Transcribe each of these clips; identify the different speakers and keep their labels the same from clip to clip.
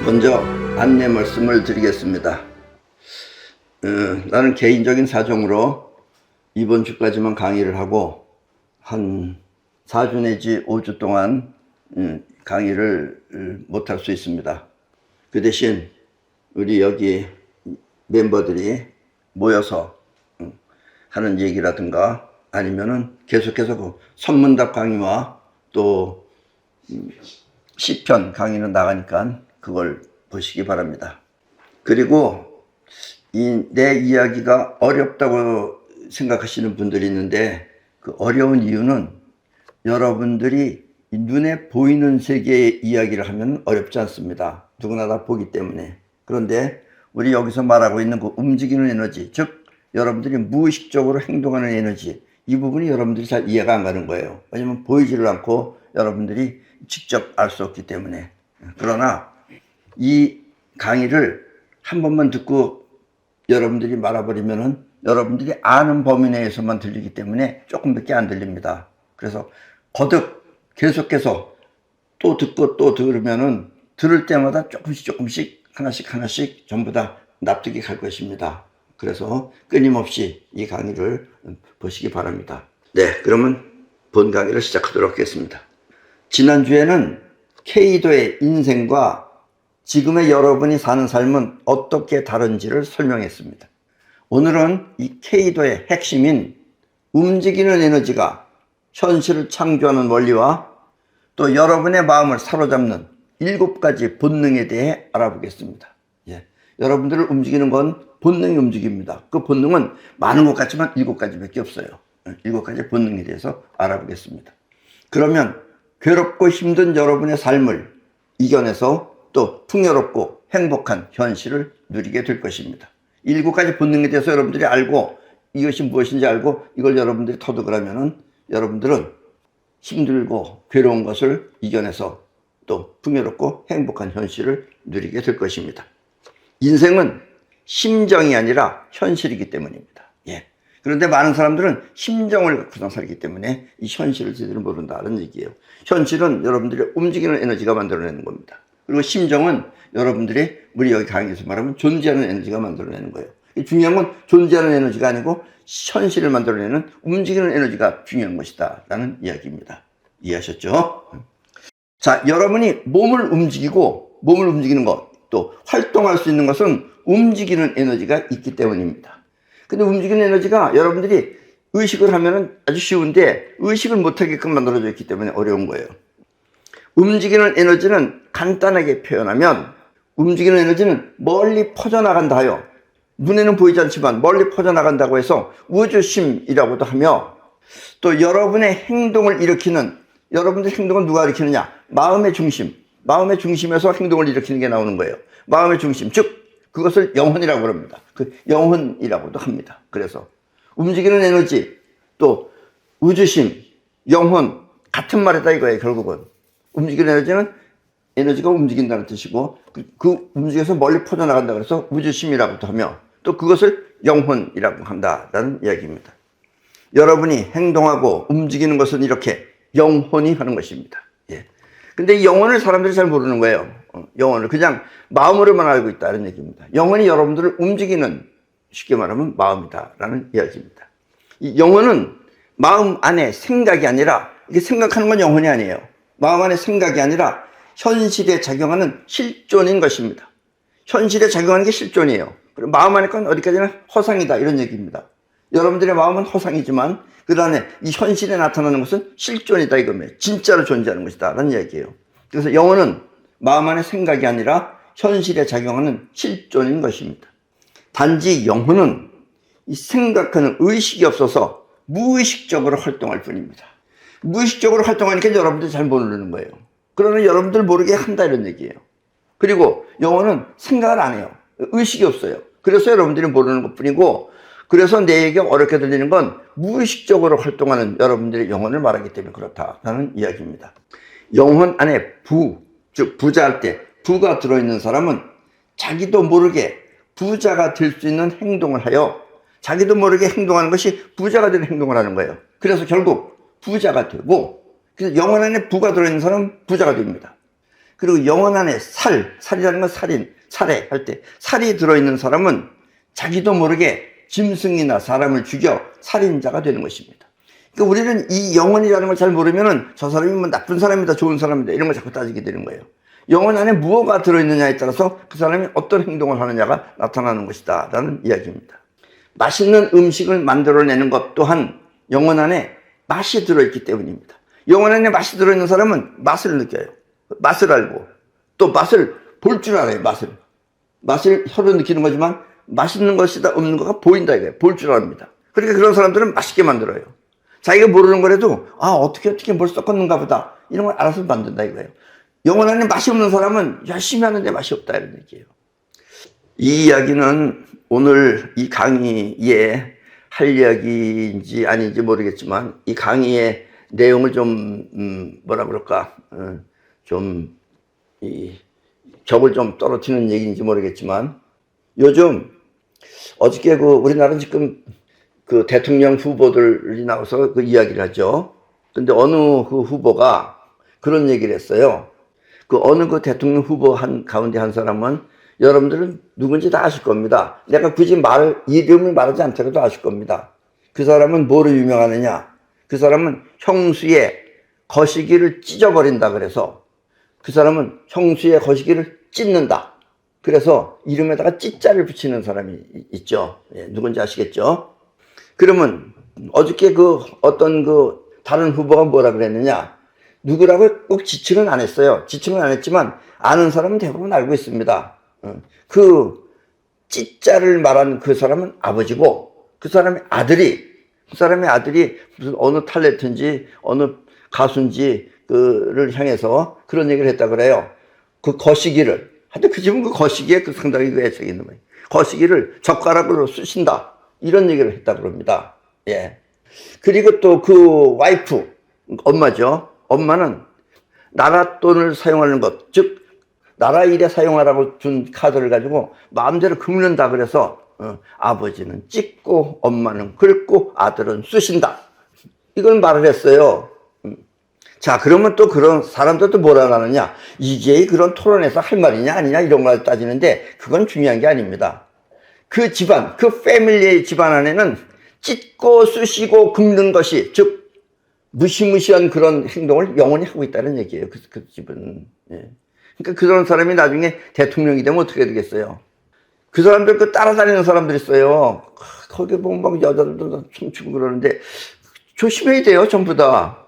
Speaker 1: 먼저 안내 말씀을 드리겠습니다. 나는 개인적인 사정으로 이번 주까지만 강의를 하고 한 4주 내지 5주 동안 강의를 못할 수 있습니다. 그 대신 우리 여기 멤버들이 모여서 하는 얘기라든가 아니면은 계속해서 그 선문답 강의와 또 시편 강의는 나가니까 그걸 보시기 바랍니다. 그리고 내 이야기가 어렵다고 생각하시는 분들이 있는데 그 어려운 이유는 여러분들이 눈에 보이는 세계의 이야기를 하면 어렵지 않습니다. 누구나 다 보기 때문에. 그런데 우리 여기서 말하고 있는 그 움직이는 에너지, 즉 여러분들이 무의식적으로 행동하는 에너지, 이 부분이 여러분들이 잘 이해가 안 가는 거예요. 왜냐면 보이지를 않고 여러분들이 직접 알 수 없기 때문에. 그러나 이 강의를 한 번만 듣고 여러분들이 말아버리면은 여러분들이 아는 범위 내에서만 들리기 때문에 조금밖에 안 들립니다. 그래서 거듭 계속해서 또 듣고 또 들으면은 들을 때마다 조금씩 하나씩 전부 다 납득이 갈 것입니다. 그래서 끊임없이 이 강의를 보시기 바랍니다. 네, 그러면 본 강의를 시작하도록 하겠습니다. 지난주에는 케이도의 인생과 지금의 여러분이 사는 삶은 어떻게 다른지를 설명했습니다. 오늘은 이 케이도의 핵심인 움직이는 에너지가 현실을 창조하는 원리와 또 여러분의 마음을 사로잡는 7가지 본능에 대해 알아보겠습니다. 여러분들을 움직이는 건 본능이 움직입니다. 그 본능은 많은 것 같지만 7가지밖에 없어요. 7가지 본능에 대해서 알아보겠습니다. 그러면 괴롭고 힘든 여러분의 삶을 이겨내서 또 풍요롭고 행복한 현실을 누리게 될 것입니다. 7가지 본능에 대해서 여러분들이 알고 이것이 무엇인지 알고 이걸 여러분들이 터득을 하면은 여러분들은 힘들고 괴로운 것을 이겨내서 또 풍요롭고 행복한 현실을 누리게 될 것입니다. 인생은 심정이 아니라 현실이기 때문입니다. 그런데 많은 사람들은 심정을 갖고 살기 때문에 이 현실을 제대로 모른다는 얘기예요. 현실은 여러분들이 움직이는 에너지가 만들어내는 겁니다. 그리고 심정은 여러분들이 우리 여기 강의에서 말하면 존재하는 에너지가 만들어내는 거예요. 중요한 건 존재하는 에너지가 아니고 현실을 만들어내는 움직이는 에너지가 중요한 것이다 라는 이야기입니다. 이해하셨죠? 자, 여러분이 몸을 움직이는 것, 또 활동할 수 있는 것은 움직이는 에너지가 있기 때문입니다. 근데 움직이는 에너지가 여러분들이 의식을 하면 아주 쉬운데 의식을 못하게끔 만들어져 있기 때문에 어려운 거예요. 움직이는 에너지는 간단하게 표현하면 움직이는 에너지는 멀리 퍼져나간다 하여 눈에는 보이지 않지만 멀리 퍼져나간다고 해서 우주심이라고도 하며 또 여러분의 행동을 일으키는 여러분들의 행동은 누가 일으키느냐? 마음의 중심에서 행동을 일으키는 게 나오는 거예요. 마음의 중심, 즉 그것을 영혼이라고 그럽니다. 그 영혼이라고도 합니다. 그래서 움직이는 에너지, 또 우주심, 영혼 같은 말이다 이거예요. 결국은 움직이는 에너지는 에너지가 움직인다는 뜻이고 그 움직여서 멀리 퍼져나간다 그래서 우주심이라고도 하며 또 그것을 영혼이라고 한다라는 이야기입니다. 여러분이 행동하고 움직이는 것은 이렇게 영혼이 하는 것입니다. 근데 이 영혼을 사람들이 잘 모르는 거예요. 영혼을 그냥 마음으로만 알고 있다는 얘기입니다. 영혼이 여러분들을 움직이는 쉽게 말하면 마음이다라는 이야기입니다. 이 영혼은 마음 안에 생각이 아니라 이게 생각하는 건 영혼이 아니에요. 마음 안에 생각이 아니라 현실에 작용하는 실존인 것입니다. 현실에 작용하는 게 실존이에요. 그리고 마음 안에 건 어디까지나 허상이다 이런 얘기입니다. 여러분들의 마음은 허상이지만 그 안에 이 현실에 나타나는 것은 실존이다 이겁니다. 진짜로 존재하는 것이다 라는 이야기예요. 그래서 영혼은 마음 안에 생각이 아니라 현실에 작용하는 실존인 것입니다. 단지 영혼은 이 생각하는 의식이 없어서 무의식적으로 활동할 뿐입니다. 무의식적으로 활동하니까 여러분들이 잘 모르는 거예요. 그러면 여러분들 모르게 한다 이런 얘기예요. 그리고 영혼은 생각을 안 해요. 의식이 없어요. 그래서 여러분들이 모르는 것뿐이고 그래서 내게 어렵게 들리는 건 무의식적으로 활동하는 여러분들의 영혼을 말하기 때문에 그렇다라는 이야기입니다. 영혼 안에 즉 부자할 때 부가 들어있는 사람은 자기도 모르게 부자가 될 수 있는 행동을 하여 자기도 모르게 행동하는 것이 부자가 되는 행동을 하는 거예요. 그래서 결국 부자가 되고 그래서 영혼 안에 부가 들어있는 사람은 부자가 됩니다. 그리고 영혼 안에 살이라는 건 살해 할 때 살이 들어있는 사람은 자기도 모르게 짐승이나 사람을 죽여 살인자가 되는 것입니다. 그러니까 우리는 이 영혼이라는 걸 잘 모르면은 저 사람이 뭐 나쁜 사람이다, 좋은 사람이다 이런 걸 자꾸 따지게 되는 거예요. 영혼 안에 무엇가 들어있느냐에 따라서 그 사람이 어떤 행동을 하느냐가 나타나는 것이다 라는 이야기입니다. 맛있는 음식을 만들어내는 것 또한 영혼 안에 맛이 들어있기 때문입니다. 영혼 안에 맛이 들어있는 사람은 맛을 느껴요. 맛을 알고 또 맛을 볼 줄 알아요. 맛을 혀로 느끼는 거지만 맛있는 것이다 없는 거가 보인다 이거예요. 볼 줄 압니다. 그러니까 그런 사람들은 맛있게 만들어요. 자기가 모르는 거라도 어떻게 뭘 섞었는가 보다 이런 걸 알아서 만든다 이거예요. 영혼 안에 맛이 없는 사람은 열심히 하는데 맛이 없다 이런 얘기예요. 이 이야기는 오늘 이 강의에 할 이야기인지 아닌지 모르겠지만 이 강의의 내용을 좀 뭐라 그럴까 좀 이 격을 좀 떨어뜨리는 얘기인지 모르겠지만 요즘 어저께 우리나라는 지금 그 대통령 후보들이 나와서 그 이야기를 하죠. 근데 어느 그 후보가 그런 얘기를 했어요. 그 어느 그 대통령 후보 가운데 한 사람은 여러분들은 누군지 다 아실 겁니다. 내가 굳이 이름을 말하지 않더라도 아실 겁니다. 그 사람은 뭐로 유명하느냐? 그 사람은 형수의 거시기를 찢어버린다 그래서 그 사람은 형수의 거시기를 찢는다. 그래서 이름에다가 찢자를 붙이는 사람이 있죠. 예, 누군지 아시겠죠? 그러면 어저께 어떤 다른 후보가 뭐라 그랬느냐? 누구라고 꼭 지칭은 안 했어요. 지칭은 안 했지만 아는 사람은 대부분 알고 있습니다. 그 찢자를 말한 그 사람은 아버지고 그 사람의 아들이 무슨 어느 탤런트인지 어느 가수인지 그를 향해서 그런 얘기를 했다 그래요. 그 거시기를 하여튼 그 집은 그 거시기에 상당히 그 애착이 있는 거예요. 거시기를 젓가락으로 쑤신다 이런 얘기를 했다 그럽니다. 예. 그리고 또 그 와이프 엄마죠. 엄마는 나라 돈을 사용하는 것, 즉 나라 일에 사용하라고 준 카드를 가지고 마음대로 긁는다 그래서 아버지는 찢고 엄마는 긁고 아들은 쑤신다. 이걸 말을 했어요. 자, 그러면 또 그런 사람들도 뭐라 하느냐? 이게 그런 토론에서 할 말이냐 아니냐 이런 걸 따지는데 그건 중요한 게 아닙니다. 그 집안, 그 패밀리의 집안 안에는 찢고 쑤시고 긁는 것이 즉 무시무시한 그런 행동을 영원히 하고 있다는 얘기예요. 그 집은. 예. 그러니까 그런 사람이 나중에 대통령이 되면 어떻게 되겠어요? 그 사람들 따라다니는 사람들 있어요. 거기 보면 막 여자들도 춤추고 그러는데 조심해야 돼요. 전부 다.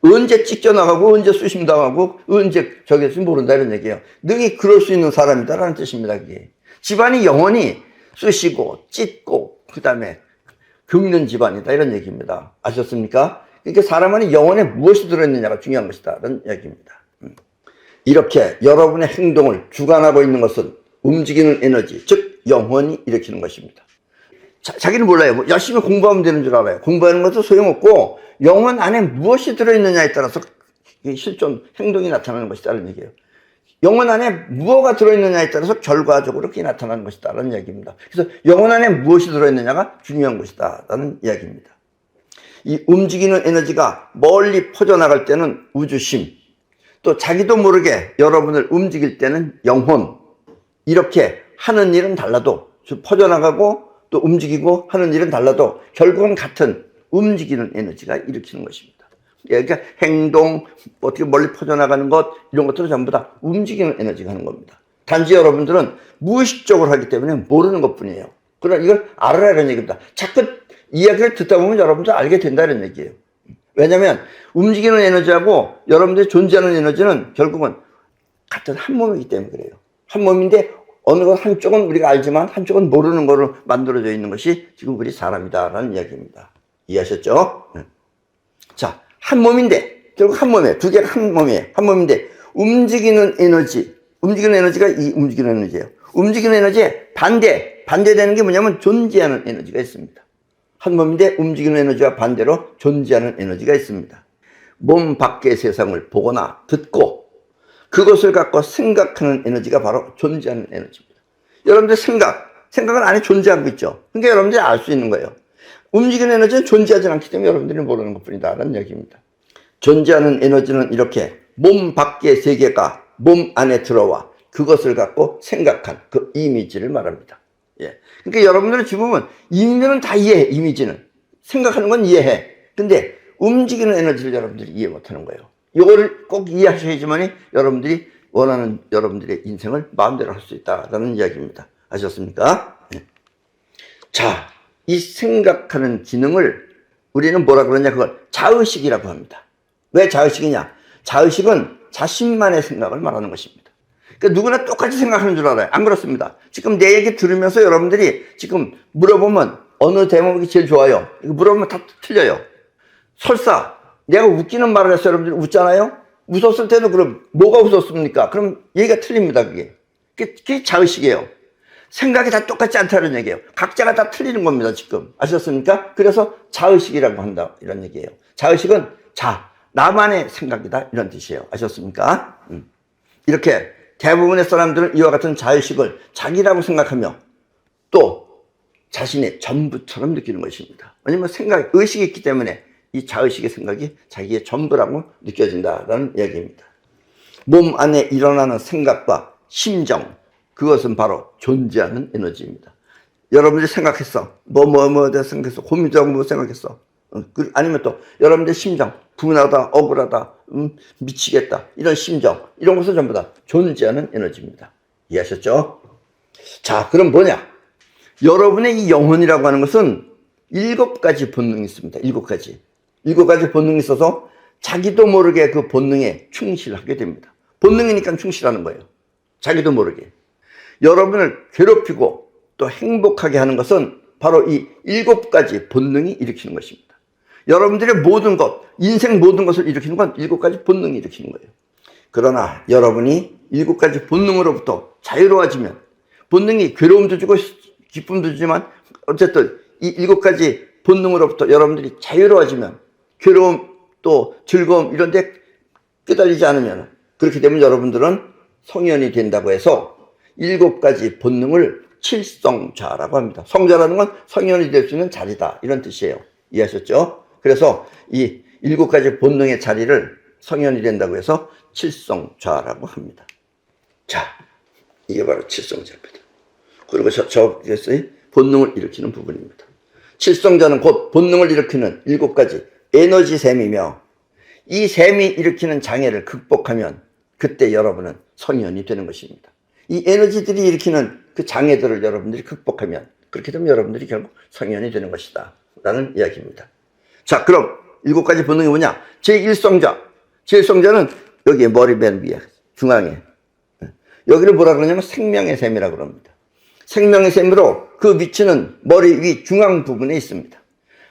Speaker 1: 언제 찢겨나가고 언제 쑤심당하고 언제 저기서 모른다 이런 얘기예요. 능히 그럴 수 있는 사람이다라는 뜻입니다. 그게. 집안이 영원히 쑤시고 찢고 그 다음에 긁는 집안이다 이런 얘기입니다. 아셨습니까? 그러니까 사람 안에 영혼에 무엇이 들어있느냐가 중요한 것이다 라는 얘기입니다. 이렇게 여러분의 행동을 주관하고 있는 것은 움직이는 에너지, 즉 영혼이 일으키는 것입니다. 자기는 몰라요. 열심히 공부하면 되는 줄 알아요. 공부하는 것도 소용없고 영혼 안에 무엇이 들어있느냐에 따라서 실존, 행동이 나타나는 것이다라는 얘기예요. 영혼 안에 무엇가 들어있느냐에 따라서 결과적으로 그게 나타나는 것이다라는 이야기입니다. 그래서 영혼 안에 무엇이 들어있느냐가 중요한 것이다라는 이야기입니다. 이 움직이는 에너지가 멀리 퍼져나갈 때는 우주심, 또 자기도 모르게 여러분을 움직일 때는 영혼, 이렇게 하는 일은 달라도 퍼져나가고 또 움직이고 하는 일은 달라도 결국은 같은 움직이는 에너지가 일으키는 것입니다. 그러니까 행동, 어떻게 멀리 퍼져나가는 것 이런 것들은 전부 다 움직이는 에너지가 하는 겁니다. 단지 여러분들은 무의식적으로 하기 때문에 모르는 것뿐이에요. 그러나 이걸 알아라는 얘기입니다. 자꾸 이야기를 듣다 보면 여러분들 알게 된다는 얘기예요. 왜냐하면 움직이는 에너지하고 여러분들이 존재하는 에너지는 결국은 같은 한 몸이기 때문에 그래요. 한 몸인데 어느 것 한쪽은 우리가 알지만 한쪽은 모르는 거로 만들어져 있는 것이 지금 우리 사람이다라는 이야기입니다. 이해하셨죠? 자, 한 몸인데 결국 한 몸에 두 개가 한 몸이에요. 한 몸인데 움직이는 에너지가 이 움직이는 에너지예요. 움직이는 에너지에 반대되는 게 뭐냐면 존재하는 에너지가 있습니다. 한 몸인데 움직이는 에너지와 반대로 존재하는 에너지가 있습니다. 몸 밖의 세상을 보거나 듣고 그것을 갖고 생각하는 에너지가 바로 존재하는 에너지입니다. 여러분들 생각은 안에 존재하고 있죠. 그러니까 여러분들이 알 수 있는 거예요. 움직이는 에너지는 존재하지 않기 때문에 여러분들이 모르는 것뿐이다 라는 얘기입니다. 존재하는 에너지는 이렇게 몸 밖의 세계가 몸 안에 들어와 그것을 갖고 생각한 그 이미지를 말합니다. 예. 그러니까 여러분들은 지금 보면 이미지는 다 이해해. 이미지는 생각하는 건 이해해. 근데 움직이는 에너지를 여러분들이 이해 못하는 거예요. 이거를 꼭 이해하셔야지만이 여러분들이 원하는 여러분들의 인생을 마음대로 할 수 있다라는 이야기입니다. 아셨습니까? 예. 자, 이 생각하는 기능을 우리는 뭐라 그러냐, 그걸 자의식이라고 합니다. 왜 자의식이냐? 자의식은 자신만의 생각을 말하는 것입니다. 그러니까 누구나 똑같이 생각하는 줄 알아요. 안 그렇습니다. 지금 내 얘기 들으면서 여러분들이 지금 물어보면 어느 대목이 제일 좋아요? 이거 물어보면 다 틀려요. 설사 내가 웃기는 말을 해서 여러분들이 웃잖아요? 웃었을 때도 그럼 뭐가 웃었습니까? 그럼 얘기가 틀립니다. 그게 자의식이에요. 생각이 다 똑같지 않다는 얘기예요. 각자가 다 틀리는 겁니다. 지금 아셨습니까? 그래서 자의식이라고 한다 이런 얘기예요. 자의식은 나만의 생각이다 이런 뜻이에요. 아셨습니까? 이렇게 대부분의 사람들은 이와 같은 자의식을 자기라고 생각하며 또 자신의 전부처럼 느끼는 것입니다. 왜냐하면 의식이 있기 때문에 이 자의식의 생각이 자기의 전부라고 느껴진다라는 이야기입니다. 몸 안에 일어나는 생각과 심정, 그것은 바로 존재하는 에너지입니다. 여러분들이 생각했어. 생각했어. 고민하고 뭐 생각했어. 아니면 또 여러분들의 심정, 분하다, 억울하다, 미치겠다. 이런 심정, 이런 것은 전부 다 존재하는 에너지입니다. 이해하셨죠? 자, 그럼 뭐냐? 여러분의 이 영혼이라고 하는 것은 7가지 본능이 있습니다. 7가지. 7가지 본능이 있어서 자기도 모르게 그 본능에 충실하게 됩니다. 본능이니까 충실하는 거예요. 자기도 모르게. 여러분을 괴롭히고 또 행복하게 하는 것은 바로 이 7가지 본능이 일으키는 것입니다. 여러분들의 모든 것, 인생 모든 것을 일으키는 건 7가지 본능이 일으키는 거예요. 그러나 여러분이 7가지 본능으로부터 자유로워지면, 본능이 괴로움도 주고 기쁨도 주지만 어쨌든 이 7가지 본능으로부터 여러분들이 자유로워지면 괴로움 또 즐거움 이런 데 끄달리지 않으면, 그렇게 되면 여러분들은 성현이 된다고 해서 7가지 본능을 칠성자라고 합니다. 성자라는 건 성현이 될 수 있는 자리다 이런 뜻이에요. 이해하셨죠? 그래서 이 7가지 본능의 자리를 성현이 된다고 해서 칠성자라고 합니다. 자, 이게 바로 칠성자입니다. 그리고 저기서 본능을 일으키는 부분입니다. 칠성자는 곧 본능을 일으키는 7가지 에너지 샘이며, 이 샘이 일으키는 장애를 극복하면 그때 여러분은 성현이 되는 것입니다. 이 에너지들이 일으키는 그 장애들을 여러분들이 극복하면, 그렇게 되면 여러분들이 결국 성현이 되는 것이다 라는 이야기입니다. 자, 그럼 7가지 본능이 뭐냐? 제1성자. 제1성자는 여기 머리 맨 위에 중앙에, 여기를 뭐라 그러냐면 생명의 샘이라고 그럽니다. 생명의 샘으로 그 위치는 머리 위 중앙 부분에 있습니다.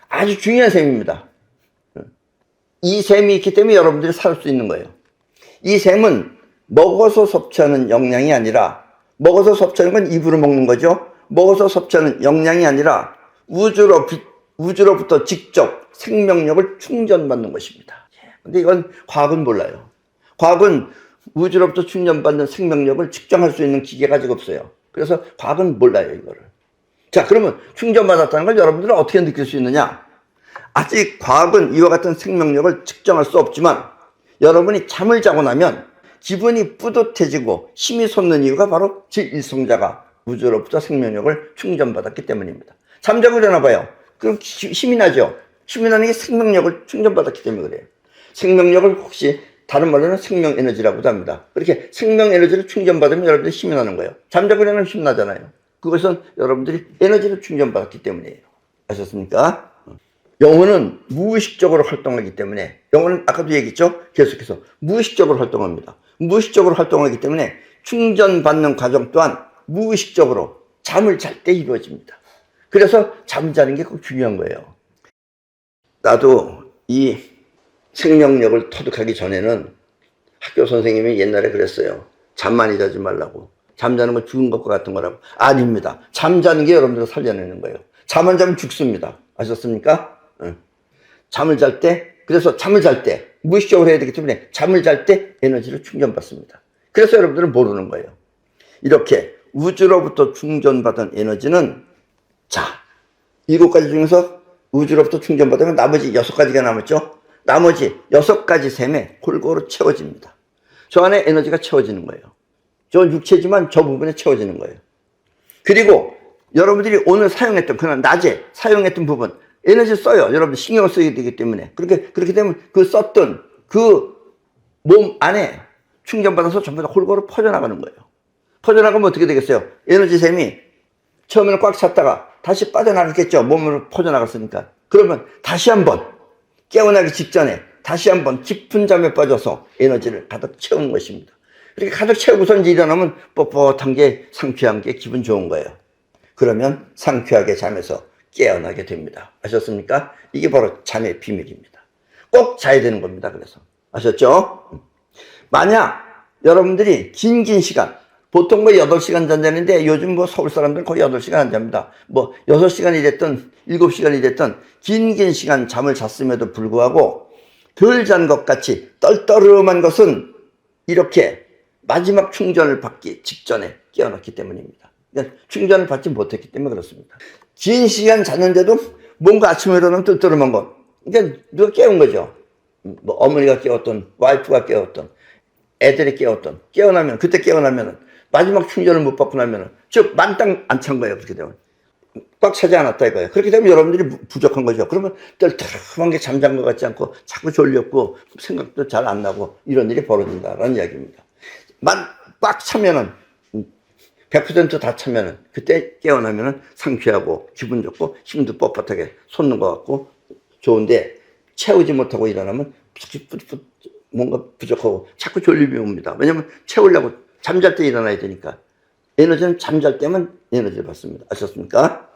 Speaker 1: 아주 중요한 샘입니다. 이 샘이 있기 때문에 여러분들이 살 수 있는 거예요. 이 샘은 먹어서 섭취하는 영양이 아니라, 먹어서 섭취하는 건 입으로 먹는 거죠. 먹어서 섭취하는 영양이 아니라 우주로부터 직접 생명력을 충전받는 것입니다. 근데 이건 과학은 몰라요. 과학은 우주로부터 충전받는 생명력을 측정할 수 있는 기계가 아직 없어요. 그래서 과학은 몰라요, 이거를. 자, 그러면 충전받았다는 걸 여러분들은 어떻게 느낄 수 있느냐? 아직 과학은 이와 같은 생명력을 측정할 수 없지만, 여러분이 잠을 자고 나면 기분이 뿌듯해지고 힘이 솟는 이유가 바로 제1성자가 우주로부터 생명력을 충전받았기 때문입니다. 잠자고 일어나 봐요. 그럼 힘이 나죠? 힘이 나는 게 생명력을 충전받았기 때문에 그래요. 생명력을 혹시 다른 말로는 생명 에너지라고도 합니다. 그렇게 생명 에너지를 충전받으면 여러분들이 힘이 나는 거예요. 잠자고 일어나면 힘 나잖아요. 그것은 여러분들이 에너지를 충전받았기 때문이에요. 아셨습니까? 영혼은 무의식적으로 활동하기 때문에, 영혼은 아까도 얘기했죠? 계속해서 무의식적으로 활동합니다. 무의식적으로 활동하기 때문에 충전받는 과정 또한 무의식적으로 잠을 잘 때 이루어집니다. 그래서 잠자는 게 꼭 중요한 거예요. 나도 이 생명력을 터득하기 전에는 학교 선생님이 옛날에 그랬어요. 잠 많이 자지 말라고. 잠자는 건 죽은 것과 같은 거라고. 아닙니다. 잠자는 게 여러분들을 살려내는 거예요. 잠 안 자면 죽습니다. 아셨습니까? 잠을 잘 때, 그래서 잠을 잘 때, 무의식적으로 해야 되기 때문에 잠을 잘 때 에너지를 충전받습니다. 그래서 여러분들은 모르는 거예요. 이렇게 우주로부터 충전받은 에너지는, 자, 7가지 중에서 우주로부터 충전받으면 나머지 6가지가 남았죠? 나머지 6가지 샘에 골고루 채워집니다. 저 안에 에너지가 채워지는 거예요. 저 육체지만 저 부분에 채워지는 거예요. 그리고 여러분들이 오늘 사용했던, 그날 낮에 사용했던 부분, 에너지 써요. 여러분들 신경을 쓰게 되기 때문에. 그렇게 되면 그 썼던 그 몸 안에 충전받아서 전부 다 골고루 퍼져나가는 거예요. 퍼져나가면 어떻게 되겠어요? 에너지샘이 처음에는 꽉 찼다가 다시 빠져나갔겠죠. 몸으로 퍼져나갔으니까. 그러면 다시 한번 깨어나기 직전에 다시 한번 깊은 잠에 빠져서 에너지를 가득 채우는 것입니다. 이렇게 가득 채우고서 이제 일어나면 뻣뻣한 게, 상쾌한 게 기분 좋은 거예요. 그러면 상쾌하게 잠에서 깨어나게 됩니다. 아셨습니까? 이게 바로 잠의 비밀입니다. 꼭 자야 되는 겁니다. 그래서 아셨죠? 만약 여러분들이 긴 시간, 보통 8시간 잔다는데 요즘 서울 사람들은 거의 8시간 안 잡니다. 6시간이 됐든 7시간이 됐든 긴 시간 잠을 잤음에도 불구하고 덜 잔 것 같이 떨떠름한 것은 이렇게 마지막 충전을 받기 직전에 깨어났기 때문입니다. 그러니까 충전을 받지 못했기 때문에 그렇습니다. 긴 시간 잤는데도 뭔가 아침에 일어나면 떨떠름한 것. 그러니까 누가 깨운 거죠. 어머니가 깨웠던, 와이프가 깨웠던, 애들이 깨웠던, 그때 깨어나면 마지막 충전을 못 받고 나면 즉 만땅 안 찬 거예요. 그렇게 되면 꽉 차지 않았다 이거예요. 그렇게 되면 여러분들이 부족한 거죠. 그러면 떨떠름한 게 잠잔 것 같지 않고 자꾸 졸렸고 생각도 잘 안 나고 이런 일이 벌어진다라는 이야기입니다. 꽉 차면은 100% 다 차면은 그때 깨어나면은 상쾌하고 기분 좋고 힘도 뻣뻣하게 솟는 것 같고 좋은데 채우지 못하고 일어나면 뭔가 부족하고 자꾸 졸림이 옵니다. 왜냐면 채우려고 잠잘 때 일어나야 되니까. 에너지는 잠잘 때만 에너지를 받습니다. 아셨습니까?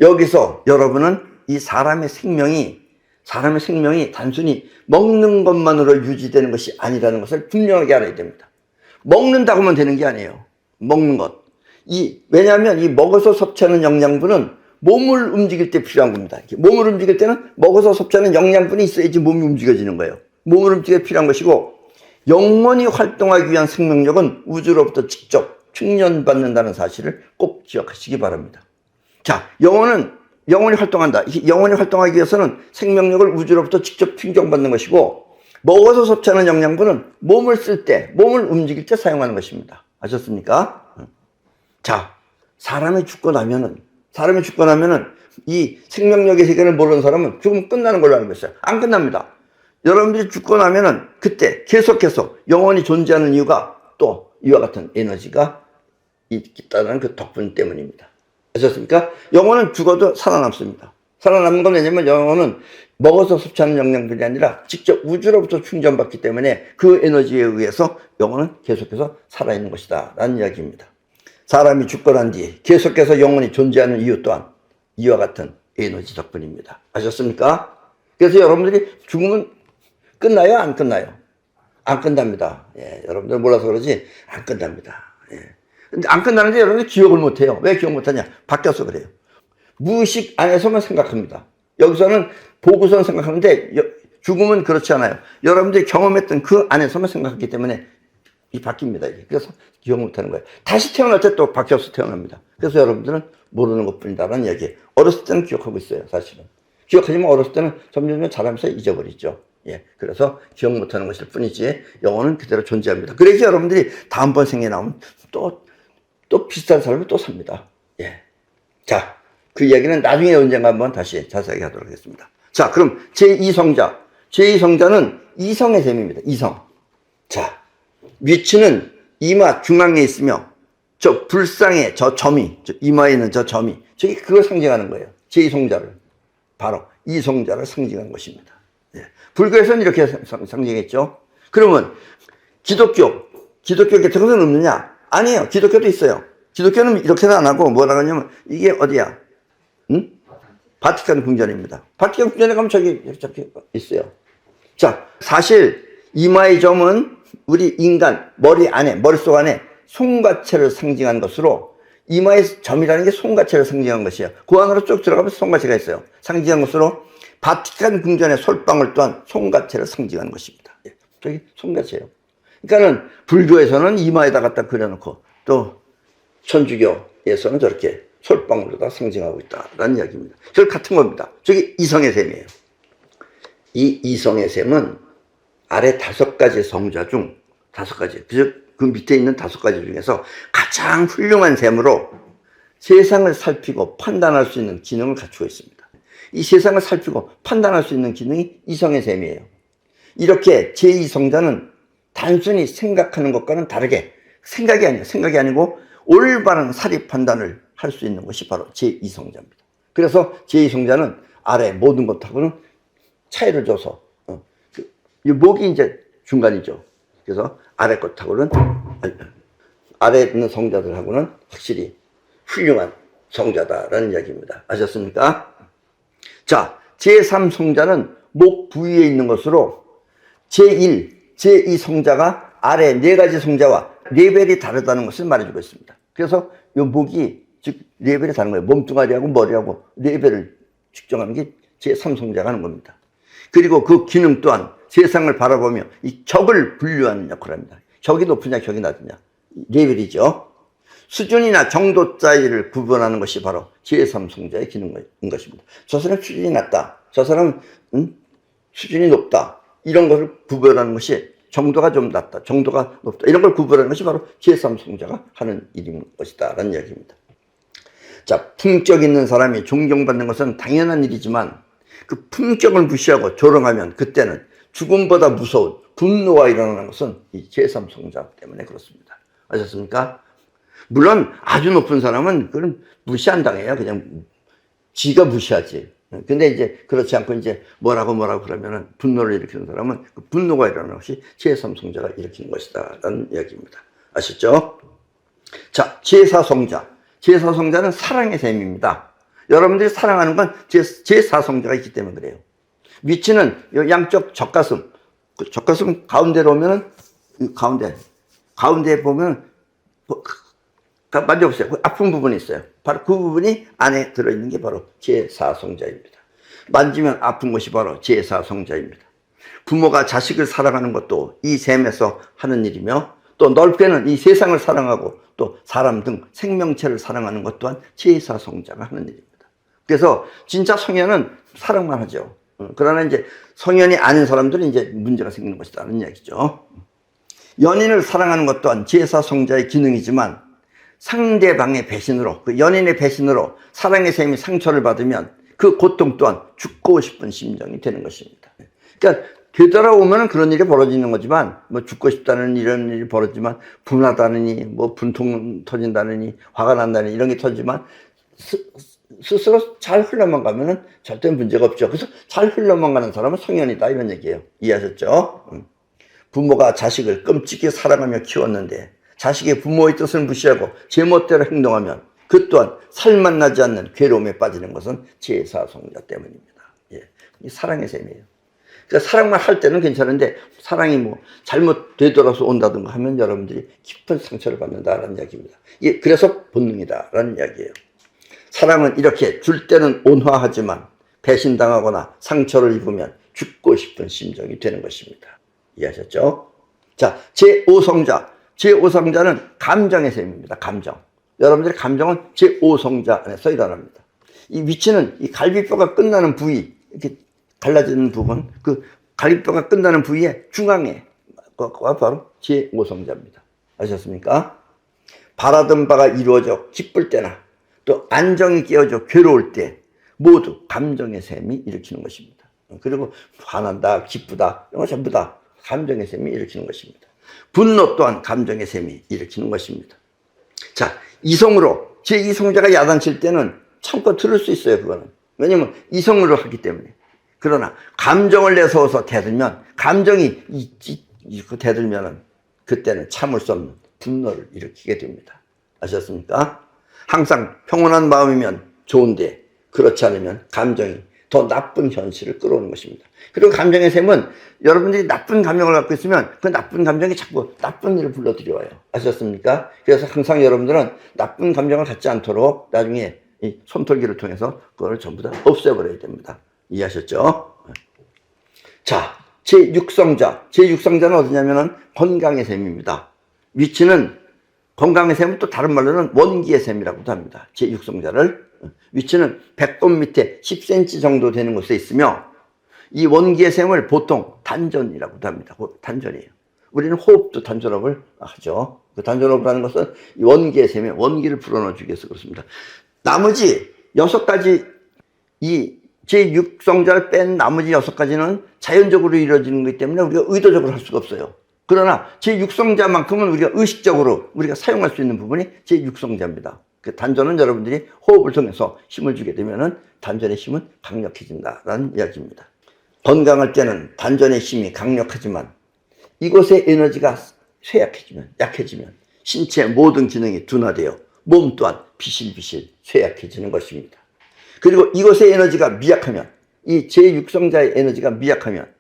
Speaker 1: 여기서 여러분은 이 사람의 생명이 단순히 먹는 것만으로 유지되는 것이 아니라는 것을 분명하게 알아야 됩니다. 먹는다고 하면 되는 게 아니에요. 먹는 것. 왜냐하면 이 먹어서 섭취하는 영양분은 몸을 움직일 때 필요한 겁니다. 몸을 움직일 때는 먹어서 섭취하는 영양분이 있어야지 몸이 움직여지는 거예요. 몸을 움직일 때 필요한 것이고, 영원히 활동하기 위한 생명력은 우주로부터 직접 충전받는다는 사실을 꼭 기억하시기 바랍니다. 자, 영원히 활동한다. 영원히 활동하기 위해서는 생명력을 우주로부터 직접 충전받는 것이고, 먹어서 섭취하는 영양분은 몸을 움직일 때 사용하는 것입니다. 아셨습니까? 자, 사람이 죽고 나면은 이 생명력의 세계를 모르는 사람은 죽으면 끝나는 걸로 알고 있어요. 안 끝납니다. 여러분들이 죽고 나면은 그때 계속해서 영원히 존재하는 이유가 또 이와 같은 에너지가 있다는 그 덕분 때문입니다. 아셨습니까? 영혼은 죽어도 살아남습니다. 살아남는 건 왜냐면 영혼은 먹어서 섭취하는 영양분이 아니라 직접 우주로부터 충전받기 때문에 그 에너지에 의해서 영혼은 계속해서 살아있는 것이다 라는 이야기입니다. 사람이 죽고 난 뒤에 계속해서 영혼이 존재하는 이유 또한 이와 같은 에너지 덕분입니다. 아셨습니까? 그래서 여러분들이 죽으면 끝나요? 안 끝나요? 안 끝납니다. 예, 여러분들 몰라서 그러지 안 끝납니다. 예. 근데 안 끝나는데 여러분들 기억을 못해요. 왜 기억 못하냐? 바뀌어서 그래요. 무의식 안에서만 생각합니다. 여기서는 보고선 생각하는데 죽음은 그렇지 않아요. 여러분들이 경험했던 그 안에서만 생각하기 때문에 바뀝니다. 이게. 그래서 기억 못하는 거예요. 다시 태어날 때 또 바뀌어서 태어납니다. 그래서 여러분들은 모르는 것뿐이다라는 이야기. 어렸을 때는 기억하고 있어요. 사실은. 기억하지만 어렸을 때는 점점 자라면서 잊어버리죠. 예, 그래서 기억 못하는 것일 뿐이지 영혼은 그대로 존재합니다. 그래서 여러분들이 다음번 생에 나오면 또 비슷한 삶을 또 삽니다. 예. 자, 그 이야기는 나중에 언젠가 한번 다시 자세하게 하도록 하겠습니다. 자, 그럼 제2성자는 이성의 셈입니다. 이성. 자, 위치는 이마 중앙에 있으며 저 불상의 저 점이, 이마에 있는 저 점이 저기 그걸 상징하는 거예요. 제2성자를. 바로 이성자를 상징하는 것입니다. 예. 불교에서는 이렇게 상징했죠. 그러면 기독교 같은 것은 없느냐? 아니에요. 기독교도 있어요. 기독교는 이렇게는 안 하고 뭐라 하냐면 이게 어디야? 응? 바티칸 궁전입니다. 바티칸 궁전에 가면 저기 있어요. 자, 사실 이마의 점은 우리 인간 머릿속 안에 송가체를 상징한 것으로 이마의 점이라는 게 송가체를 상징한 것이에요. 그 안으로 쭉 들어가면 송가체가 있어요. 상징한 것으로 바티칸 궁전의 솔방울 또한 송가체를 상징한 것입니다. 예, 저기 송가체예요. 그러니까는 불교에서는 이마에다 갖다 그려놓고 또 천주교에서는 저렇게 솔방울로다 상징하고 있다라는 이야기입니다. 저 같은 겁니다. 저기 이성의 셈이에요. 이 이성의 셈은 아래 5가지 성자 중 5가지, 그 밑에 있는 5가지 중에서 가장 훌륭한 셈으로 세상을 살피고 판단할 수 있는 기능을 갖추고 있습니다. 이 세상을 살피고 판단할 수 있는 기능이 이성의 셈이에요. 이렇게 제2성자는 단순히 생각하는 것과는 다르게 생각이 아니고 올바른 사리 판단을 할 수 있는 것이 바로 제2성자입니다. 그래서 제2성자는 아래 모든 것하고는 차이를 줘서 이 목이 이제 중간이죠. 그래서 아래 것하고는 아래 있는 성자들하고는 확실히 훌륭한 성자다라는 이야기입니다. 아셨습니까? 자, 제3성자는 목 부위에 있는 것으로 제1, 제2 성자가 아래 4가지 성자와 레벨이 다르다는 것을 말해주고 있습니다. 그래서 이 목이 즉 레벨이 다른 거예요. 몸뚱아리하고 머리하고 레벨을 측정하는 게 제3성자가 하는 겁니다. 그리고 그 기능 또한 세상을 바라보며 이 격을 분류하는 역할을 합니다. 격이 높으냐 격이 낮으냐 레벨이죠. 수준이나 정도 차이를 구분하는 것이 바로 제3성자의 기능인 것입니다. 저 사람 수준이 낮다, 저 사람 수준이 높다, 이런 것을 구별하는 것이 정도가 좀 낮다, 정도가 높다, 이런 걸 구별하는 것이 바로 제3성자가 하는 일인 것이다 라는 이야기입니다. 자, 품격 있는 사람이 존경받는 것은 당연한 일이지만 그 품격을 무시하고 조롱하면 그때는 죽음보다 무서운 분노가 일어나는 것은 이 제3성자 때문에 그렇습니다. 아셨습니까? 물론 아주 높은 사람은 그건 무시 안 당해요. 그냥 지가 무시하지. 근데 이제 그렇지 않고 이제 뭐라고 그러면은 분노를 일으키는 사람은 그 분노가 일어나는 것이 제3성자가 일으키는 것이다 라는 이야기입니다. 아시죠? 자, 제4성자는 사랑의 셈입니다. 여러분들이 사랑하는 건 제4성자가 있기 때문에 그래요. 위치는 양쪽 젖가슴, 그 젖가슴 가운데로 오면은 가운데 보면 만져보세요. 그 아픈 부분이 있어요. 바로 그 부분이 안에 들어있는 게 바로 제4성자입니다. 만지면 아픈 것이 바로 제4성자입니다. 부모가 자식을 사랑하는 것도 이 셈에서 하는 일이며, 또 넓게는 이 세상을 사랑하고 또 사람 등 생명체를 사랑하는 것 또한 제4성자가 하는 일입니다. 그래서 진짜 성현은 사랑만 하죠. 그러나 이제 성현이 아닌 사람들은 이제 문제가 생기는 것이다는 이야기죠. 연인을 사랑하는 것 또한 제4성자의 기능이지만 상대방의 배신으로, 그 연인의 배신으로 사랑의 셈이 상처를 받으면 그 고통 또한 죽고 싶은 심정이 되는 것입니다. 그러니까 되돌아오면 그런 일이 벌어지는 거지만, 뭐 죽고 싶다는 이런 일이 벌어지지만, 분하다느니, 뭐 분통 터진다느니, 화가 난다느니 이런 게 터지지만 스스로 잘 흘러만 가면은 절대 문제가 없죠. 그래서 잘 흘러만 가는 사람은 성현이다 이런 얘기예요. 이해하셨죠? 부모가 자식을 끔찍히 사랑하며 키웠는데 자식의 부모의 뜻을 무시하고 제멋대로 행동하면 그 또한 살만 나지 않는 괴로움에 빠지는 것은 제4성자 때문입니다. 예. 이 사랑의 셈이에요. 그러니까 사랑만 할 때는 괜찮은데 사랑이 뭐 잘못 되돌아서 온다든가 하면 여러분들이 깊은 상처를 받는다라는 이야기입니다. 예, 그래서 본능이다라는 이야기예요. 사랑은 이렇게 줄 때는 온화하지만 배신당하거나 상처를 입으면 죽고 싶은 심정이 되는 것입니다. 이해하셨죠? 자, 제5성자는 감정의 셈입니다. 감정. 여러분들의 감정은 제5성자 안에 서있답니다. 이 위치는 이 갈비뼈가 끝나는 부위, 이렇게 갈라지는 부분, 그 갈비뼈가 끝나는 부위의 중앙에 바로 제5성자입니다. 아셨습니까? 바라던 바가 이루어져 기쁠 때나 또 안정이 깨어져 괴로울 때 모두 감정의 셈이 일으키는 것입니다. 그리고 화난다, 기쁘다, 이런 거 전부 다 감정의 셈이 일으키는 것입니다. 분노 또한 감정의 셈이 일으키는 것입니다. 자, 이성으로 제2성자가 야단칠 때는 참고 들을 수 있어요. 그거는. 왜냐면 이성으로 하기 때문에. 그러나 감정을 내세워서 대들면, 감정이 대들면은 그때는 참을 수 없는 분노를 일으키게 됩니다. 아셨습니까? 항상 평온한 마음이면 좋은데 그렇지 않으면 감정이 더 나쁜 현실을 끌어오는 것입니다. 그리고 감정의 셈은 여러분들이 나쁜 감정을 갖고 있으면 그 나쁜 감정이 자꾸 나쁜 일을 불러들여와요. 아셨습니까? 그래서 항상 여러분들은 나쁜 감정을 갖지 않도록 나중에 이 손털기를 통해서 그걸 전부 다 없애버려야 됩니다. 이해하셨죠? 자, 제6성자는 어디냐면은 건강의 셈입니다. 위치는 건강의 셈은 또 다른 말로는 원기의 셈이라고도 합니다. 제6성자를 위치는 배꼽 밑에 10cm 정도 되는 곳에 있으며 이 원기의 셈을 보통 단전이라고도 합니다. 단전이에요. 우리는 호흡도 단전호흡을 하죠. 그 단전호흡을 하는 것은 이 원기의 셈에 원기를 불어넣어주기 위해서 그렇습니다. 나머지 6가지, 이 제6성자를 뺀 나머지 6가지는 자연적으로 이루어지는 거기 때문에 우리가 의도적으로 할 수가 없어요. 그러나 제6성자만큼은 우리가 의식적으로 우리가 사용할 수 있는 부분이 제6성자입니다. 그 단전은 여러분들이 호흡을 통해서 힘을 주게 되면은 단전의 힘은 강력해진다라는 이야기입니다. 건강할 때는 단전의 힘이 강력하지만 이곳의 에너지가 쇠약해지면, 약해지면 신체의 모든 기능이 둔화되어 몸 또한 비실비실 쇠약해지는 것입니다. 그리고 이곳의 에너지가 미약하면, 이 제6성자의 에너지가 미약하면,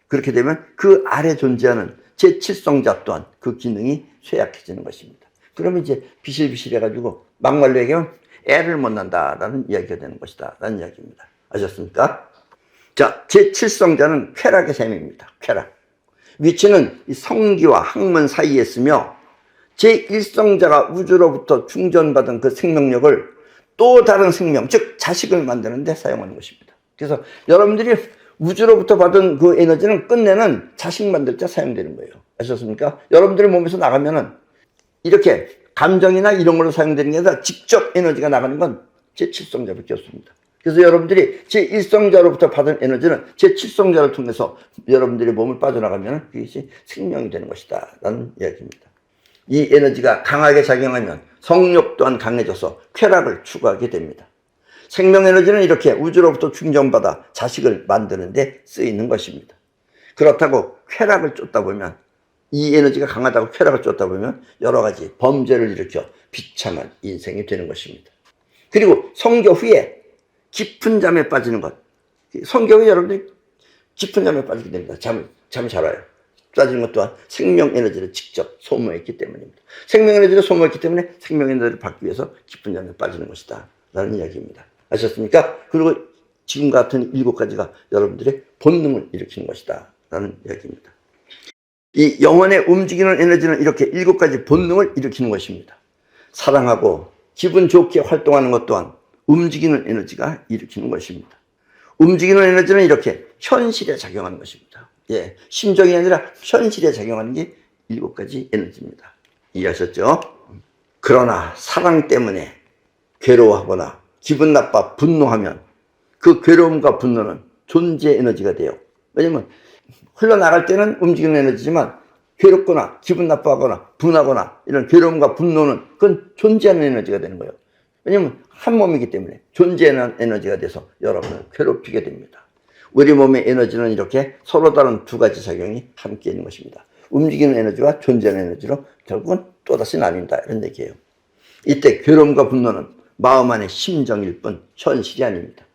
Speaker 1: 그렇게 되면 그 아래 존재하는 제7성자 또한 그 기능이 쇠약해지는 것입니다. 그러면 이제 비실비실해가지고 막말로 얘기하면 애를 못 난다라는 이야기가 되는 것이다 라는 이야기입니다. 아셨습니까? 자, 제7성자는 쾌락의 셈입니다. 쾌락. 위치는 이 성기와 항문 사이에 있으며 제1성자가 우주로부터 충전받은 그 생명력을 또 다른 생명, 즉 자식을 만드는 데 사용하는 것입니다. 그래서 여러분들이 우주로부터 받은 그 에너지는 끝내는 자식 만들 때 사용되는 거예요. 아셨습니까? 여러분들의 몸에서 나가면은 이렇게 감정이나 이런 걸로 사용되는 게 아니라 직접 에너지가 나가는 건 제7성자밖에 없습니다. 그래서 여러분들이 제1성자로부터 받은 에너지는 제7성자를 통해서 여러분들의 몸을 빠져나가면 그것이 생명이 되는 것이다 라는 이야기입니다. 이 에너지가 강하게 작용하면 성욕 또한 강해져서 쾌락을 추구하게 됩니다. 생명 에너지는 이렇게 우주로부터 충전받아 자식을 만드는 데 쓰이는 것입니다. 그렇다고 쾌락을 쫓다 보면, 이 에너지가 강하다고 쾌락을 쫓다 보면 여러 가지 범죄를 일으켜 비참한 인생이 되는 것입니다. 그리고 성교 후에 깊은 잠에 빠지는 것. 성교 후에 여러분들이 깊은 잠에 빠지게 됩니다. 잠이 잘 와요. 빠지는 것 또한 생명 에너지를 직접 소모했기 때문입니다. 생명 에너지를 소모했기 때문에 생명 에너지를 받기 위해서 깊은 잠에 빠지는 것이다 라는 이야기입니다. 아셨습니까? 그리고 지금 같은 7가지가 여러분들의 본능을 일으키는 것이다 라는 이야기입니다. 이 영혼의 움직이는 에너지는 이렇게 7가지 본능을 일으키는 것입니다. 사랑하고 기분 좋게 활동하는 것 또한 움직이는 에너지가 일으키는 것입니다. 움직이는 에너지는 이렇게 현실에 작용하는 것입니다. 예, 심정이 아니라 현실에 작용하는 게 7가지 에너지입니다. 이해하셨죠? 그러나 사랑 때문에 괴로워하거나 기분 나빠 분노하면 그 괴로움과 분노는 존재 에너지가 돼요. 왜냐면 흘러나갈 때는 움직이는 에너지지만 괴롭거나 기분 나빠하거나 분하거나 이런 괴로움과 분노는 그건 존재하는 에너지가 되는 거예요. 왜냐면 한 몸이기 때문에 존재하는 에너지가 돼서 여러분을 괴롭히게 됩니다. 우리 몸의 에너지는 이렇게 서로 다른 2가지 작용이 함께 있는 것입니다. 움직이는 에너지와 존재하는 에너지로 결국은 또다시 나뉜다 이런 얘기예요. 이때 괴로움과 분노는 마음 안의 심정일 뿐 현실이 아닙니다.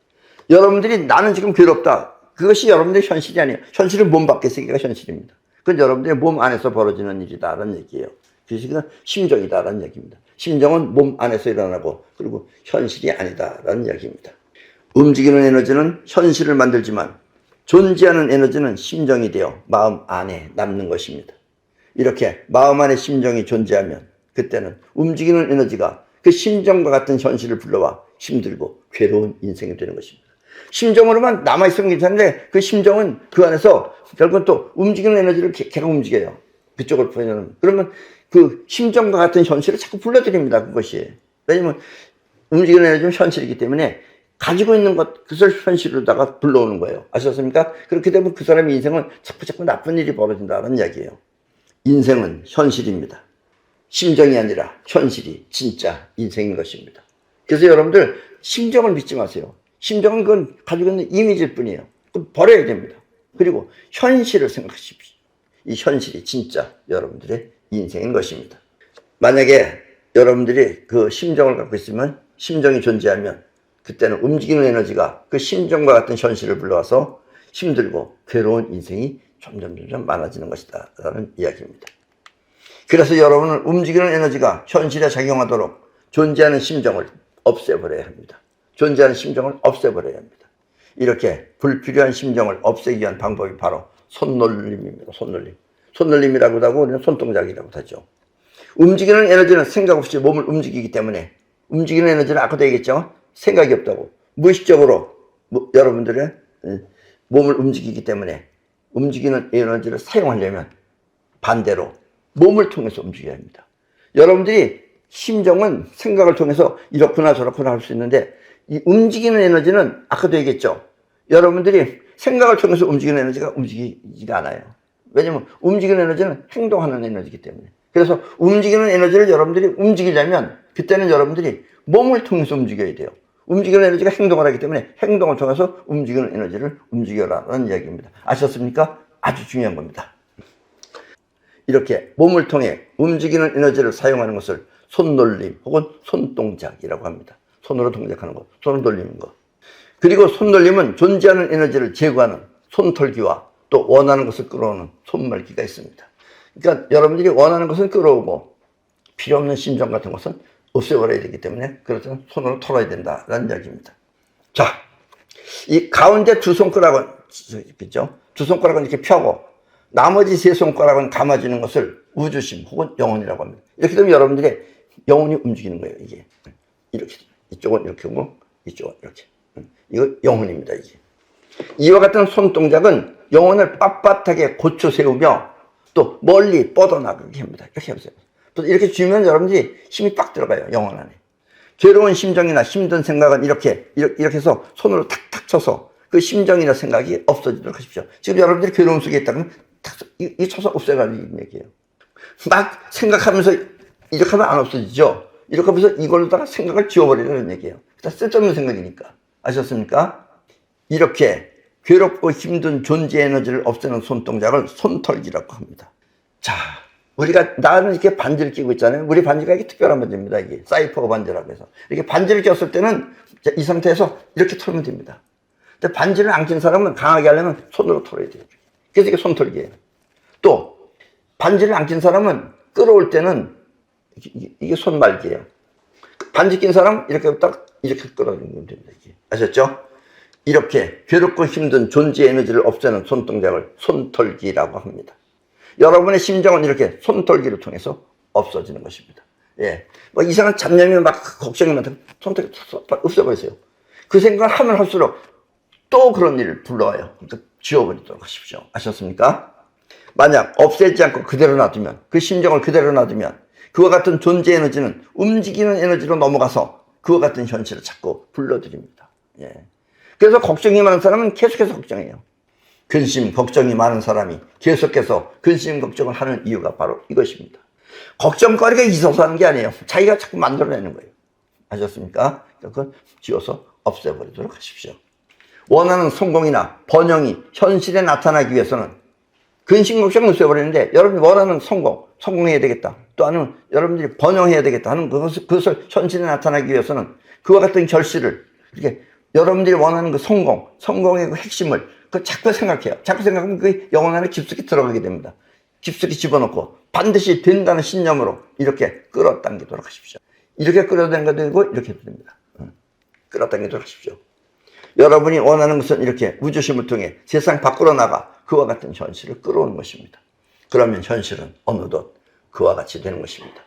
Speaker 1: 여러분들이 나는 지금 괴롭다. 그것이 여러분들의 현실이 아니에요. 현실은 몸 밖의 세계가 현실입니다. 그건 여러분들의 몸 안에서 벌어지는 일이다라는 얘기예요. 그것이 심정이다라는 얘기입니다. 심정은 몸 안에서 일어나고 그리고 현실이 아니다라는 이야기입니다. 움직이는 에너지는 현실을 만들지만 존재하는 에너지는 심정이 되어 마음 안에 남는 것입니다. 이렇게 마음 안에 심정이 존재하면 그때는 움직이는 에너지가 그 심정과 같은 현실을 불러와 힘들고 괴로운 인생이 되는 것입니다. 심정으로만 남아있으면 괜찮은데 그 심정은 그 안에서 결국은 또 움직이는 에너지를 걔가 움직여요. 그쪽을 보내는. 그러면 그 심정과 같은 현실을 자꾸 불러들입니다. 그것이. 왜냐면 움직이는 에너지는 현실이기 때문에 가지고 있는 것, 그것을 현실로다가 불러오는 거예요. 아셨습니까? 그렇게 되면 그 사람의 인생은 자꾸 나쁜 일이 벌어진다는 이야기예요. 인생은 현실입니다. 심정이 아니라 현실이 진짜 인생인 것입니다. 그래서 여러분들 심정을 믿지 마세요. 심정은 그건 가지고 있는 이미지일 뿐이에요. 그건 버려야 됩니다. 그리고 현실을 생각하십시오. 이 현실이 진짜 여러분들의 인생인 것입니다. 만약에 여러분들이 그 심정을 갖고 있으면, 심정이 존재하면 그때는 움직이는 에너지가 그 심정과 같은 현실을 불러와서 힘들고 괴로운 인생이 점점 많아지는 것이다 라는 이야기입니다. 그래서 여러분은 움직이는 에너지가 현실에 작용하도록 존재하는 심정을 없애버려야 합니다. 존재하는 심정을 없애버려야 합니다. 이렇게 불필요한 심정을 없애기 위한 방법이 바로 손놀림입니다. 손놀림. 손놀림이라고도 하고 우리는 손동작이라고 하죠. 움직이는 에너지는 생각 없이 몸을 움직이기 때문에, 움직이는 에너지는 아까도 얘기했죠. 생각이 없다고. 무의식적으로 여러분들의 몸을 움직이기 때문에 움직이는 에너지를 사용하려면 반대로 몸을 통해서 움직여야 합니다. 여러분들이 심정은 생각을 통해서 이렇구나 저렇구나 할 수 있는데 이 움직이는 에너지는 아까도 얘기했죠. 여러분들이 생각을 통해서 움직이는 에너지가 움직이지가 않아요. 왜냐면 움직이는 에너지는 행동하는 에너지이기 때문에. 그래서 움직이는 에너지를 여러분들이 움직이려면 그때는 여러분들이 몸을 통해서 움직여야 돼요. 움직이는 에너지가 행동을 하기 때문에 행동을 통해서 움직이는 에너지를 움직여라는 이야기입니다. 아셨습니까? 아주 중요한 겁니다. 이렇게 몸을 통해 움직이는 에너지를 사용하는 것을 손놀림 혹은 손동작이라고 합니다. 손으로 동작하는 것, 손을 돌리는 것. 그리고 손놀림은 존재하는 에너지를 제거하는 손털기와 또 원하는 것을 끌어오는 손말기가 있습니다. 그러니까 여러분들이 원하는 것은 끌어오고 필요 없는 심정 같은 것은 없애버려야 되기 때문에 그래서 손으로 털어야 된다라는 이야기입니다. 자, 이 가운데 두 손가락은 있죠. 두 손가락은 이렇게 펴고 나머지 세 손가락은 감아주는 것을 우주심 혹은 영혼이라고 합니다. 이렇게 되면 여러분들의 영혼이 움직이는 거예요. 이게 이렇게 이쪽은 이렇게 하고 이쪽은 이렇게. 이거 영혼입니다. 이게 이와 같은 손 동작은 영혼을 빳빳하게 고쳐 세우며 또 멀리 뻗어나가게 합니다. 이렇게 해보세요. 이렇게 쥐면 여러분들이 힘이 딱 들어가요. 영혼 안에. 괴로운 심정이나 힘든 생각은 이렇게 해서 손으로 탁탁 쳐서 그 심정이나 생각이 없어지도록 하십시오. 지금 여러분들이 괴로움 속에 있다면 이 쳐서 없애가는 얘기예요. 막 생각하면서 이렇게 하면 안 없어지죠. 이렇게 하면서 이걸로다가 생각을 지워버리라는 얘기예요. 쓸데없는 생각이니까. 아셨습니까? 이렇게 괴롭고 힘든 존재 에너지를 없애는 손동작을 손털기라고 합니다. 자, 나는 이렇게 반지를 끼고 있잖아요. 우리 반지가 이게 특별한 반지입니다. 이게 사이퍼 반지라고 해서. 이렇게 반지를 꼈을 때는 이 상태에서 이렇게 털면 됩니다. 근데 반지를 안 낀 사람은 강하게 하려면 손으로 털어야 돼요. 그래서 이게 손털기예요. 또 반지를 안 낀 사람은 끌어올 때는 이게 손말기예요. 반지 낀 사람 이렇게 딱 이렇게 끌어주면 됩니다. 이게. 아셨죠? 이렇게 괴롭고 힘든 존재 에너지를 없애는 손동작을 손털기라고 합니다. 여러분의 심정은 이렇게 손털기를 통해서 없어지는 것입니다. 예. 뭐 이상한 잡념이 막 걱정이 많다. 손털기 없애버리세요. 그 생각을 하면 할수록 또 그런 일을 불러와요. 그러니까 지워버리도록 하십시오. 아셨습니까? 만약 없애지 않고 그대로 놔두면, 그 심정을 그대로 놔두면 그와 같은 존재 에너지는 움직이는 에너지로 넘어가서 그와 같은 현실을 자꾸 불러들입니다. 예. 그래서 걱정이 많은 사람은 계속해서 걱정해요. 근심, 걱정이 많은 사람이 계속해서 근심, 걱정을 하는 이유가 바로 이것입니다. 걱정거리가 있어서 하는 게 아니에요. 자기가 자꾸 만들어내는 거예요. 아셨습니까? 그걸 지워서 없애버리도록 하십시오. 원하는 성공이나 번영이 현실에 나타나기 위해서는 근심, 걱정을 없애버리는데 여러분이 원하는 성공해야 되겠다. 또 아니면 여러분들이 번영해야 되겠다 하는 그것을 현실에 나타나기 위해서는 그와 같은 결실을 이렇게 여러분들이 원하는 그 성공의 그 핵심을 그 자꾸 생각해요. 자꾸 생각하면 그 영혼 안에 깊숙이 들어가게 됩니다. 깊숙이 집어넣고 반드시 된다는 신념으로 이렇게 끌어당기도록 하십시오. 이렇게 끌어당겨도 되고 이렇게 해도 됩니다. 끌어당기도록 하십시오. 여러분이 원하는 것은 이렇게 우주심을 통해 세상 밖으로 나가 그와 같은 현실을 끌어오는 것입니다. 그러면 현실은 어느덧 그와 같이 되는 것입니다.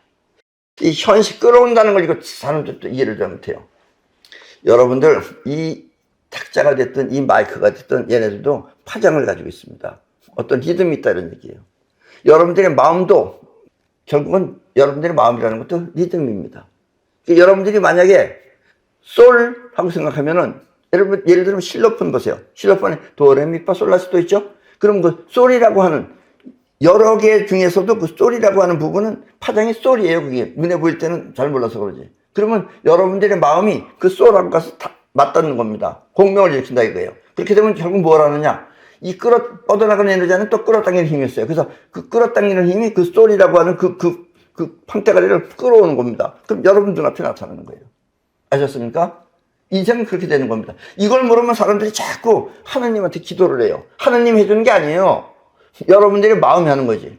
Speaker 1: 이 현실 끌어온다는 걸 이거 사람들도 이해를 잘 못해요. 여러분들 이 탁자가 됐든 이 마이크가 됐든 얘네들도 파장을 가지고 있습니다. 어떤 리듬이 있다 이런 얘기예요. 여러분들의 마음도 결국은 여러분들의 마음이라는 것도 리듬입니다. 여러분들이 만약에 솔 하고 생각하면은 여러분 예를 들면 실로폰 보세요. 실로폰에 도레미파솔라시도 있죠. 그럼 그 솔이라고 하는 여러 개 중에서도 그 솔이라고 하는 부분은 파장이 솔이에요. 그게 눈에 보일 때는 잘 몰라서 그러지. 그러면 여러분들의 마음이 그 솔하고 가서 다 맞닿는 겁니다. 공명을 일으킨다 이거예요. 그렇게 되면 결국 뭘 하느냐? 이 뻗어나가는 에너지는 또 끌어당기는 힘이 있어요. 그래서 그 끌어당기는 힘이 그 솔이라고 하는 그 황태가리를 끌어오는 겁니다. 그럼 여러분 눈앞에 나타나는 거예요. 아셨습니까? 인생은 그렇게 되는 겁니다. 이걸 모르면 사람들이 자꾸 하나님한테 기도를 해요. 하나님 해주는 게 아니에요. 여러분들이 마음이 하는 거지.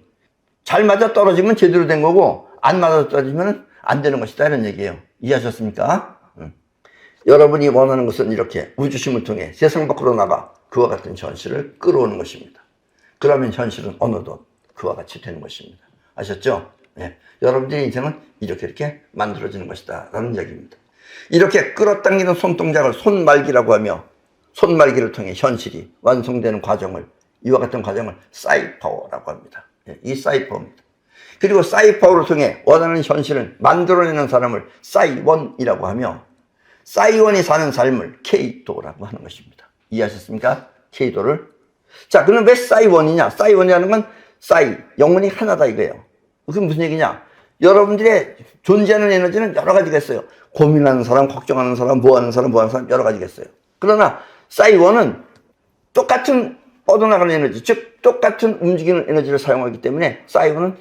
Speaker 1: 잘 맞아 떨어지면 제대로 된 거고 안 맞아 떨어지면 안 되는 것이다 이런 얘기예요. 이해하셨습니까? 여러분이 원하는 것은 이렇게 우주심을 통해 세상 밖으로 나가 그와 같은 현실을 끌어오는 것입니다. 그러면 현실은 어느덧 그와 같이 되는 것입니다. 아셨죠? 네. 여러분들의 인생은 이렇게 만들어지는 것이다 라는 이야기입니다. 이렇게 끌어당기는 손동작을 손말기라고 하며 손말기를 통해 현실이 완성되는 과정을, 이와 같은 과정을 사이퍼라고 합니다. 이 사이퍼입니다. 그리고 사이퍼를 통해 원하는 현실을 만들어내는 사람을 사이원이라고 하며, 사이원이 사는 삶을 케이도라고 하는 것입니다. 이해하셨습니까? 케이도를. 자, 그럼 왜 사이원이냐? 사이원이라는 건 사이, 영혼이 하나다 이거예요. 그게 무슨 얘기냐? 여러분들의 존재하는 에너지는 여러 가지가 있어요. 고민하는 사람, 걱정하는 사람, 뭐하는 사람, 여러 가지가 있어요. 그러나 사이원은 똑같은 뻗어나가는 에너지, 즉 똑같은 움직이는 에너지를 사용하기 때문에 사이원은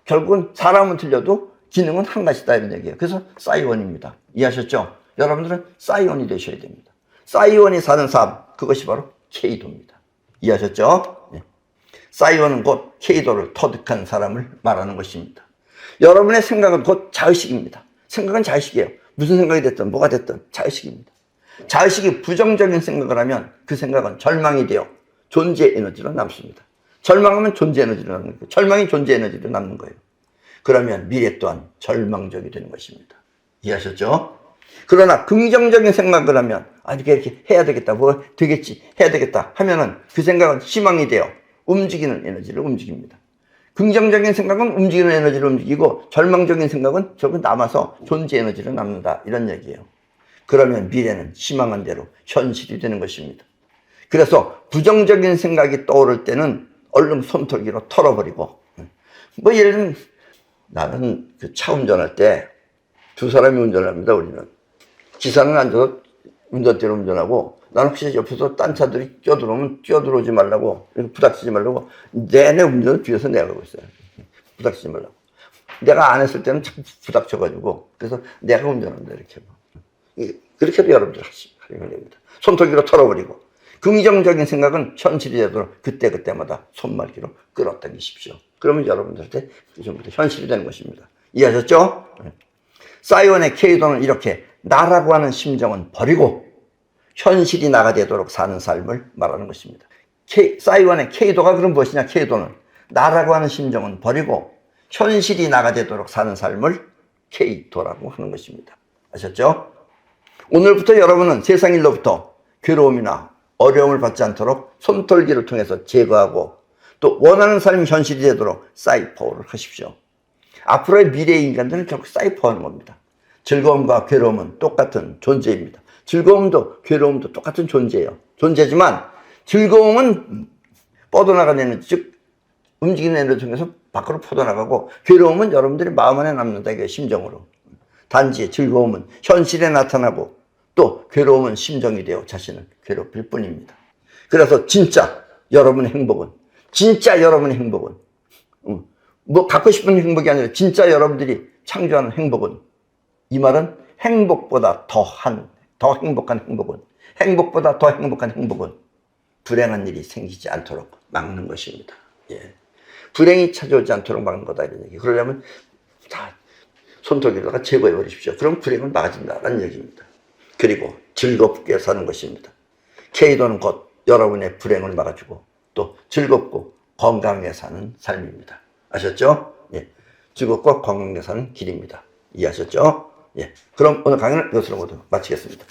Speaker 1: 결국은 사람은 틀려도 기능은 한 가지다 이런 얘기예요. 그래서 사이원입니다. 이해하셨죠? 여러분들은 사이원이 되셔야 됩니다. 사이원이 사는 삶, 그것이 바로 케이도입니다. 이해하셨죠? 네. 사이원은 곧 케이도를 터득한 사람을 말하는 것입니다. 여러분의 생각은 곧 자의식입니다. 생각은 자의식이에요. 무슨 생각이 됐든 뭐가 됐든 자의식입니다. 자의식이 부정적인 생각을 하면 그 생각은 절망이 되어 존재 에너지로 남습니다. 절망하면 존재 에너지로 남는 거예요. 절망이 존재 에너지로 남는 거예요. 그러면 미래 또한 절망적이 되는 것입니다. 이해하셨죠? 그러나 긍정적인 생각을 하면 이렇게 해야 되겠다, 뭐 되겠지, 해야 되겠다 하면은 그 생각은 희망이 되어 움직이는 에너지를 움직입니다. 긍정적인 생각은 움직이는 에너지를 움직이고 절망적인 생각은 결국 남아서 존재 에너지를 남는다 이런 얘기예요. 그러면 미래는 희망한 대로 현실이 되는 것입니다. 그래서 부정적인 생각이 떠오를 때는 얼른 손털기로 털어버리고, 뭐 예를 들면 나는 그 차 운전할 때 두 사람이 운전을 합니다. 우리는 기사는 앉아서 운전대로 운전하고, 나는 혹시 옆에서 딴 차들이 끼어들어오면 끼어들어오지 말라고, 부닥치지 말라고 내내 운전을 뒤에서 내가 하고 있어요. 부닥치지 말라고. 내가 안 했을 때는 자꾸 부닥쳐가지고, 그래서 내가 운전한다 이렇게. 그렇게 해도 여러분들 하시면 됩니다. 손털기로 털어버리고, 긍정적인 생각은 현실이 되도록 그때그때마다 손말기로 끌어당기십시오. 그러면 여러분들한테 전부 다 현실이 되는 것입니다. 이해하셨죠? 사이원의 케이도는 이렇게 나라고 하는 심정은 버리고 현실이 나가 되도록 사는 삶을 말하는 것입니다. 사이원의 케이도가 그럼 무엇이냐? 케이도는 나라고 하는 심정은 버리고 현실이 나가 되도록 사는 삶을 케이도라고 하는 것입니다. 아셨죠? 오늘부터 여러분은 세상 일로부터 괴로움이나 어려움을 받지 않도록 손털기를 통해서 제거하고 또 원하는 삶이 현실이 되도록 사이퍼를 하십시오. 앞으로의 미래의 인간들은 결국 사이퍼하는 겁니다. 즐거움과 괴로움은 똑같은 존재입니다. 즐거움도 괴로움도 똑같은 존재예요. 존재지만 즐거움은 뻗어나가는 에너지, 즉 움직이는 에너지 통해서 밖으로 퍼져나가고, 괴로움은 여러분들이 마음 안에 남는다 이게 심정으로. 단지 즐거움은 현실에 나타나고 또 괴로움은 심정이 되어 자신을 괴롭힐 뿐입니다. 그래서 진짜 여러분의 행복은 뭐 갖고 싶은 행복이 아니라 진짜 여러분들이 창조하는 행복은, 이 말은 행복보다 더 행복한 행복은 불행한 일이 생기지 않도록 막는 것입니다. 예. 불행이 찾아오지 않도록 막는 거다 이런 얘기. 그러려면 다 손톱에다가 제거해 버리십시오. 그럼 불행은 막아진다는 얘기입니다. 그리고 즐겁게 사는 것입니다. 케이도는 곧 여러분의 불행을 막아주고 또 즐겁고 건강하게 사는 삶입니다. 아셨죠? 예. 즐겁고 건강하게 사는 길입니다. 이해하셨죠? 예. 그럼 오늘 강의는 이것으로 모두 마치겠습니다.